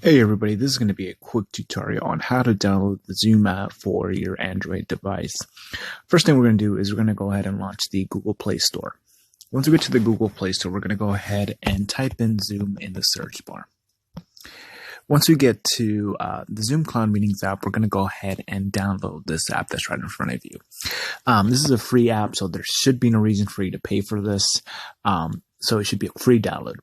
Hey everybody, this is going to be a quick tutorial on how to download the Zoom app for your Android device. First thing we're going to do is we're going to go ahead and launch the Google Play Store. Once we get to the Google Play Store, we're going to go ahead and type in Zoom in the search bar. Once we get to the Zoom Cloud Meetings app, we're going to go ahead and download this app that's right in front of you. This is a free app, so there should be no reason for you to pay for this. So it should be a free download.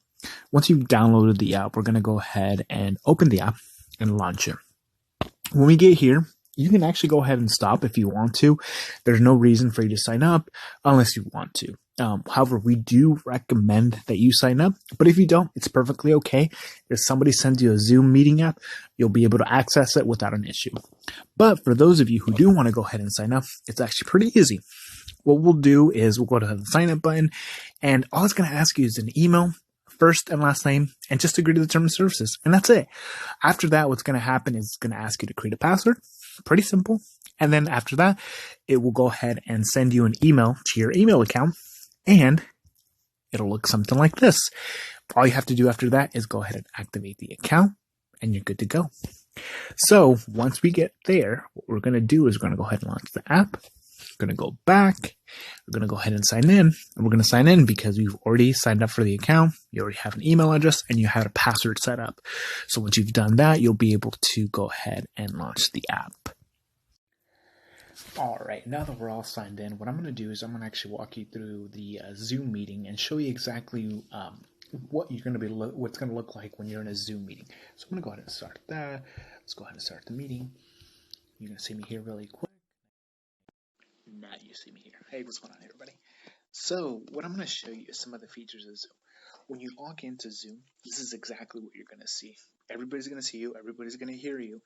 Once you've downloaded the app, we're going to go ahead and open the app and launch it. When we get here, you can actually go ahead and stop if you want to. There's no reason for you to sign up unless you want to. However, we do recommend that you sign up, but if you don't, it's perfectly okay. If somebody sends you a Zoom meeting app, you'll be able to access it without an issue. But for those of you who do want to go ahead and sign up, it's actually pretty easy. What we'll do is we'll go to the sign up button, and all it's going to ask you is an email, first and last name, and just agree to the terms and services. And that's it. After that, what's going to happen is it's going to ask you to create a password. Pretty simple. And then after that, it will go ahead and send you an email to your email account, and it'll look something like this. All you have to do after that is go ahead and activate the account, and you're good to go. So once we get there, what we're going to do is we're going to go ahead and launch the app. We're going to go back. We're going to go ahead and sign in. And we're going to sign in because we've already signed up for the account. You already have an email address and you have a password set up. So once you've done that, you'll be able to go ahead and launch the app. All right, now that we're all signed in, what I'm going to do is I'm going to actually walk you through the Zoom meeting and show you exactly what you're going to be what's going to look like when you're in a Zoom meeting. So I'm going to go ahead and start that. Let's go ahead and start the meeting. You're going to see me here really quick. Now you see me here. Hey, what's going on, everybody? So what I'm going to show you is some of the features of Zoom. When you log into Zoom, this is exactly what you're going to see. Everybody's going to see you. Everybody's going to hear you.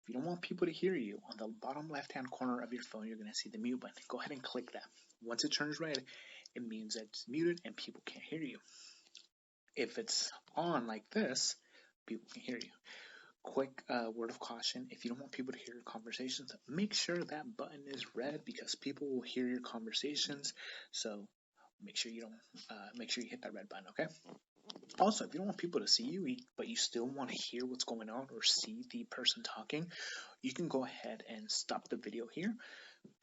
If you don't want people to hear you, on the bottom left-hand corner of your phone, you're going to see the mute button. Go ahead and click that. Once it turns red, it means that it's muted and people can't hear you. If it's on like this, people can hear you. Quick word of caution, if you don't want people to hear your conversations, make sure that button is red because people will hear your conversations. So make sure you hit that red button, okay? Also, if you don't want people to see you, but you still want to hear what's going on or see the person talking, you can go ahead and stop the video here.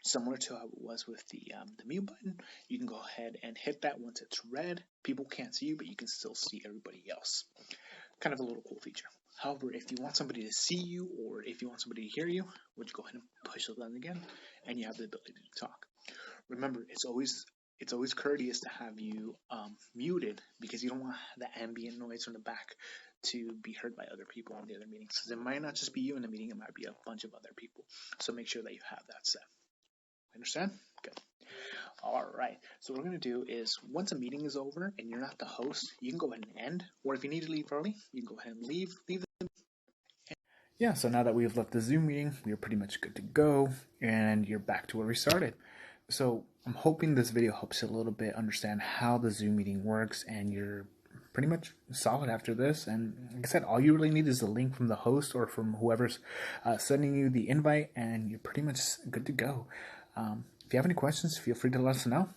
Similar to how it was with the mute button, you can go ahead and hit that once it's red. People can't see you, but you can still see everybody else. Kind of a little cool feature. However, if you want somebody to see you or if you want somebody to hear you, would you go ahead and push the button again, and you have the ability to talk. Remember, it's always courteous to have you muted because you don't want the ambient noise from the back to be heard by other people in the other meetings. Because it might not just be you in the meeting, it might be a bunch of other people. So make sure that you have that set. Understand? Good. All right, so what we're going to do is once a meeting is over and you're not the host, you can go ahead and end, or if you need to leave early, you can go ahead and leave. Yeah, so now that we've left the Zoom meeting, we're pretty much good to go, and you're back to where we started. So I'm hoping this video helps you a little bit understand how the Zoom meeting works, and you're pretty much solid after this. And like I said, all you really need is the link from the host or from whoever's sending you the invite, and you're pretty much good to go. If you have any questions, feel free to let us know.